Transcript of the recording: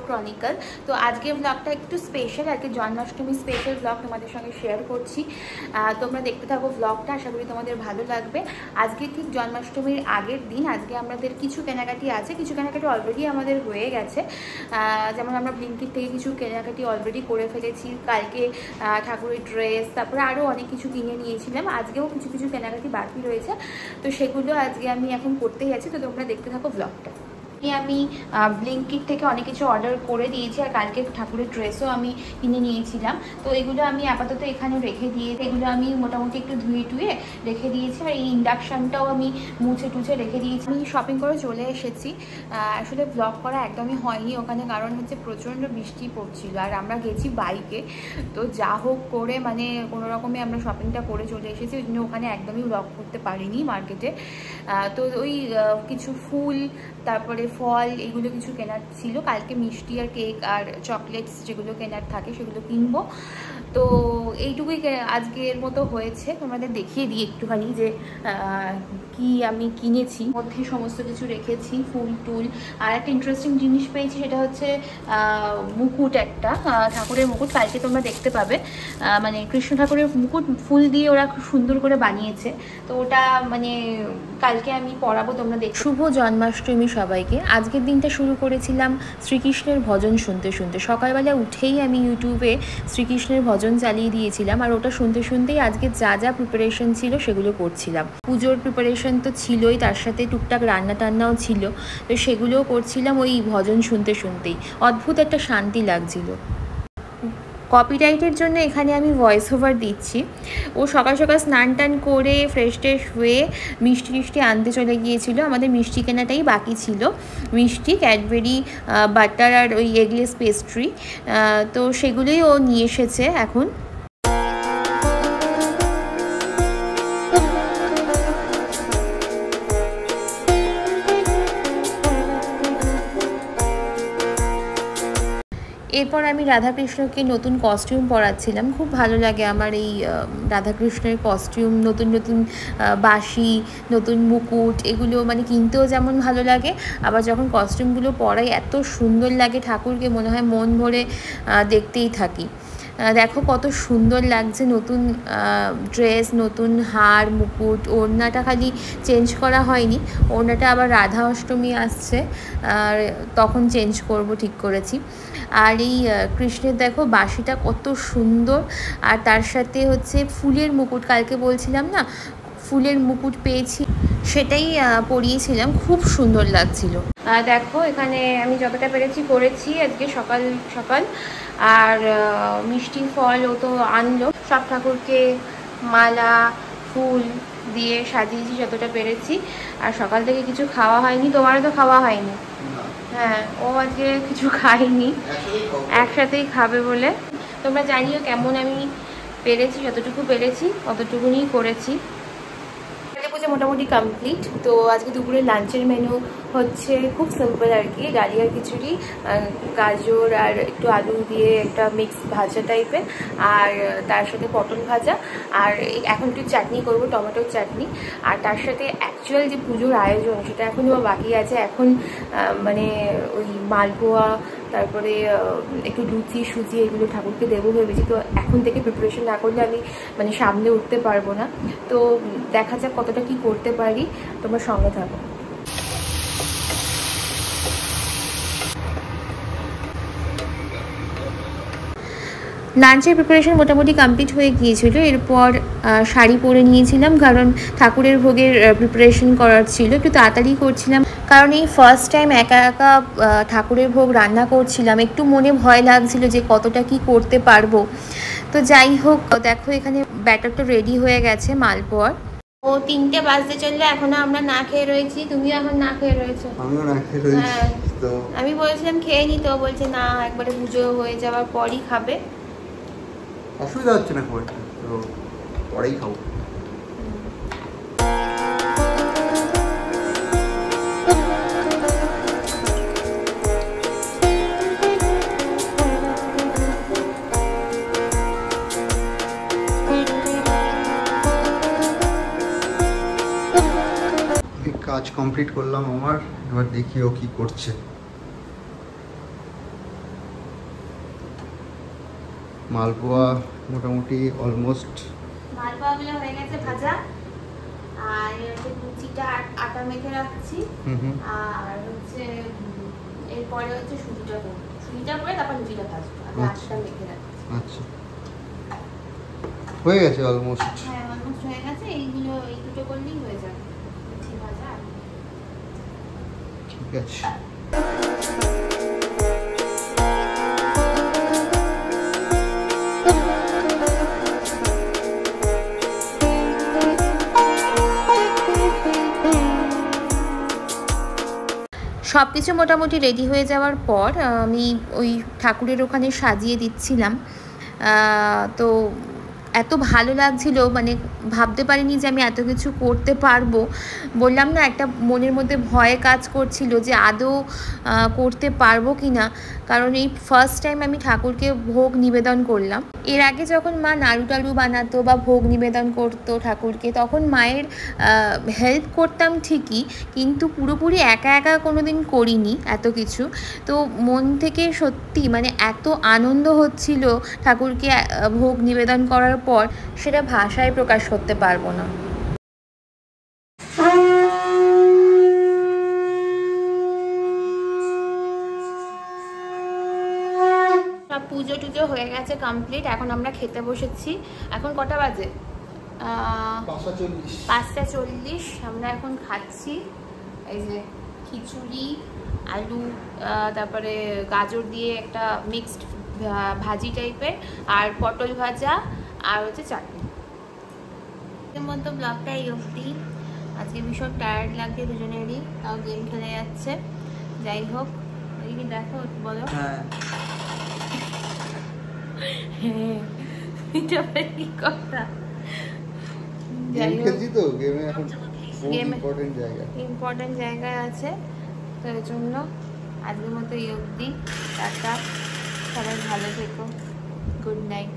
Chronicle. তো আজকের ব্লগটা একটু স্পেশাল, আর কি জন্মাষ্টমী স্পেশাল ব্লগ তোমাদের সঙ্গে শেয়ার করছি। তোমরা দেখতে থাকো ব্লগটা, আশা করি তোমাদের ভালো লাগবে। আজকে ঠিক জন্মাষ্টমীর আগের দিন। আজকে আমাদের কিছু কেনাকাটি আছে, কিছু কেনাকাটি অলরেডি আমাদের হয়ে গেছে। যেমন আমরা ব্লিঙ্কিট থেকে কিছু কেনাকাটি অলরেডি করে ফেলেছি। কালকে ঠাকুরের ড্রেস, তারপরে আরও অনেক কিছু কিনে নিয়েছিলাম। আজকেও কিছু কিছু কেনাকাটি বাকি রয়েছে, তো সেগুলো আজকে আমি এখন করতেই আছি। তো তোমরা দেখতে থাকো ব্লগটা। আমি ব্লিঙ্কিট থেকে অনেক কিছু অর্ডার করে দিয়েছি, আর কালকে ঠাকুরের ড্রেসও আমি কিনে নিয়েছিলাম। তো এগুলো আমি আপাতত এখানে রেখে দিয়েছি। এগুলো আমি মোটামুটি একটু ধুয়ে টুয়ে রেখে দিয়েছি, আর এই ইন্ডাকশানটাও আমি মুছে টুছে রেখে দিয়েছি। আমি শপিং করে চলে এসেছি। আসলে ব্লগ করা একদমই হয়নি ওখানে, কারণ হচ্ছে প্রচণ্ড বৃষ্টি পড়ছিল, আর আমরা গেছি বাইকে। তো যা হোক করে মানে কোনো রকমে আমরা শপিংটা করে চলে এসেছি, ওই জন্য ওখানে একদমই ব্লগ করতে পারিনি মার্কেটে। তো ওই কিছু ফুল, তারপরে ফল, এগুলো কিছু কেনার ছিল। কালকে মিষ্টি আর কেক আর চকলেটস যেগুলো কেনার থাকে সেগুলো কিনবো। তো এইটুকুই আজকের মতো হয়েছে। তোমাদের দেখিয়ে দিই একটুখানি যে কি আমি কিনেছি। মধ্যে সমস্ত কিছু রেখেছি, ফুল টুল। আর একটা ইন্টারেস্টিং জিনিস পেয়েছি, সেটা হচ্ছে মুকুট, একটা ঠাকুরের মুকুট। কালকে তোমরা দেখতে পাবে, মানে কৃষ্ণ ঠাকুরের মুকুট ফুল দিয়ে ওরা খুব সুন্দর করে বানিয়েছে। তো ওটা মানে কালকে আমি পরাবো, তোমরা দেখ। শুভ জন্মাষ্টমী সবাইকে। আজকের দিনটা শুরু করেছিলাম শ্রীকৃষ্ণের ভজন শুনতে শুনতে। সকালবেলা উঠেই আমি ইউটিউবে শ্রীকৃষ্ণের ভজন চালিয়ে দিয়েছিলাম, আর ওটা শুনতে শুনতেই আজকে যা যা প্রিপারেশন ছিল সেগুলো করছিলাম। পুজোর প্রিপারেশন তো ছিলই, তার সাথে টুকটাক রান্না টান্নাও ছিল। তো সেগুলোও করছিলাম ওই ভজন শুনতে শুনতেই। অদ্ভুত একটা শান্তি লাগছিল। কপিরাইটের জন্য এখানে আমি ভয়েস ওভার দিচ্ছি। ও সকাল সকাল স্নান টান করে ফ্রেশ ট্রেশ হয়ে মিষ্টি টিষ্টি আনতে চলে গিয়েছিল। আমাদের মিষ্টি কেনাটাই বাকি ছিল, মিষ্টি, ক্যাডবেরি, বাটার আর ওই এগলেস পেস্ট্রি। তো সেগুলোই ও নিয়ে এসেছে এখন। এরপর আমি রাধাকৃষ্ণকে নতুন কস্টিউম পরাচ্ছিলাম। খুব ভালো লাগে আমার এই রাধাকৃষ্ণের কস্টিউম, নতুন নতুন বাঁশি, নতুন মুকুট, এগুলো মানে কিনতেও যেমন ভালো লাগে, আবার যখন কস্টিউমগুলো পরাই এত সুন্দর লাগে ঠাকুরকে, মনে হয় মন ভরে দেখতেই থাকি। দেখো কত সুন্দর লাগছে, নতুন ড্রেস, নতুন হার, মুকুট। ওড়নাটা খালি চেঞ্জ করা হয়নি, ওড়নাটা আবার রাধা অষ্টমী আসছে, আর তখন চেঞ্জ করব ঠিক করেছি। আর এই কৃষ্ণের দেখো বাঁশিটা কত সুন্দর, আর তার সাথে হচ্ছে ফুলের মুকুট। কালকে বলছিলাম না ফুলের মুকুট পেয়েছি, সেটাই পরিয়েছিলাম, খুব সুন্দর লাগছিল। দেখো এখানে আমি যতটা পেরেছি করেছি আজকে সকাল সকাল। আর মিষ্টি ফল ও তো আনলো, সব ঠাকুরকে মালা ফুল দিয়ে সাজিয়েছি যতটা পেরেছি। আর সকাল থেকে কিছু খাওয়া হয়নি, তোমারও তো খাওয়া হয়নি? হ্যাঁ, ও আজকে কিছু খাইনি, একসাথেই খাবে বলে। তোমরা জানিও কেমন আমি পেরেছি, যতটুকু পেরেছি অতটুকুনি করেছি। পুজো মোটামুটি কমপ্লিট। তো আজকে দুপুরে লাঞ্চের মেনু হচ্ছে খুব সিম্পল আর কি, ডালিয়া খিচুড়ি, গাজর আর একটু আলু দিয়ে একটা মিক্স ভাজা টাইপের, আর তার সাথে পটল ভাজা, আর এখন একটু চাটনি করব, টমেটোর চাটনি। আর তার সাথে অ্যাকচুয়াল যে পুজোর আয়োজন সেটা এখনও বাকি আছে। এখন মানে ওই মালপোয়া, তারপরে একটু লুচি সুজি এগুলো ঠাকুরকে দেবো ভেবেছি। তো এখন থেকে প্রিপারেশন না করলে আমি মানে সামনে উঠতে পারবো না। তো দেখা যাক কতটা কি করতে পারি, তোমরা সঙ্গে থাকো। লাঞ্চের প্রিপারেশন মোটামুটি কমপ্লিট হয়ে গিয়েছিল। এরপর শাড়ি পরে নিয়েছিলাম, কারণ ঠাকুরের ভোগের প্রিপারেশন করার ছিল, একটু তাড়াতাড়ি করছিলাম। কারণ এই ফার্স্ট টাইম একা একা ঠাকুরের ভোগ রান্না করছিলাম, একটু মনে ভয় লাগছিল যে কতটা কি করতে পারবো। তো যাই হোক, দেখো এখানে ব্যাটারটা রেডি হয়ে গেছে মালপোয়ার। ও 3টে বাজতে চললে এখনো আমরা না খেয়ে রয়েছি। তুমিও এখন না খেয়ে রয়েছো? আমিও না খেয়ে রয়েছি। হ্যাঁ, তো আমি বলছিলাম খেয়ে নি, তো বলছে না একবারে পুজো হয়ে যাওয়ার পরই খাবে। অসুবিধা হচ্ছে না, খুব তো পরেই খাবো। কাজ কমপ্লিট করলাম আমার, এবার দেখি ও কি করছে। মালপোয়া মোটামুটি অলমোস্ট, মালপোয়াগুলো হয়ে গেছে ভাজা। আর হচ্ছে লুচিটা আটা মেখে রাখছি। আর হচ্ছে এরপরে হচ্ছে সুজিটা করবো, সুজিটা করে তারপর লুচিটা ভাজবো। আমি আটাটা মেখে রাখছি। আচ্ছা, হয়ে গেছে অলমোস্ট। হ্যাঁ অলমোস্ট হয়ে গেছে। এইগুলো এই দুটো করলেই হয়ে যাবে লুচি ভাজা। ঠিক আছে। সব কিছু মোটামুটি রেডি হয়ে যাওয়ার পর আমি ওই ঠাকুরের ওখানে সাজিয়ে দিচ্ছিলাম। তো এত ভালো লাগছিল, মানে ভাবতে পারিনি যে আমি এত কিছু করতে পারবো। বললাম না, একটা মনের মধ্যে ভয় কাজ করছিল যে আদৌ করতে পারবো কি না, কারণ এই ফার্স্ট টাইম আমি ঠাকুরকে ভোগ নিবেদন করলাম। এর আগে যখন মা নাড়ু টাড়ু বানাতো বা ভোগ নিবেদন করতো ঠাকুরকে, তখন মায়ের হেল্প করতাম ঠিকই, কিন্তু পুরোপুরি একা একা কোনো দিন করিনি এত কিছু। তো মন থেকে সত্যি মানে এত আনন্দ হচ্ছিল ঠাকুরকে ভোগ নিবেদন করার পর, সেটা ভাষায় প্রকাশ করতে পারবো না। সব পুজো টুজো হয়ে গেছে কমপ্লিট। এখন আমরা খেতে বসেছি। এখন কটা বাজে? 5:40। আমরা এখন খাচ্ছি এই যে খিচুড়ি, আলু, তারপরে গাজর দিয়ে একটা মিক্সড ভাজি টাইপের, আর পটল ভাজা, আর হচ্ছে চাটনি। এর মতো ব্লগটা এই অবধি। আজকে ভীষণ টায়ার্ড লাগছে দুজনেরই, তাও গেম খেলে যাচ্ছে। যাই হোক, এই দেখো বলো। হ্যাঁ এটা কি কথা? ইম্পর্টেন্ট জায়গায় আছে, তো এর জন্য আজকের মতো এই অবধি। টাটা, সবাই ভালো থেকো, গুড নাইট।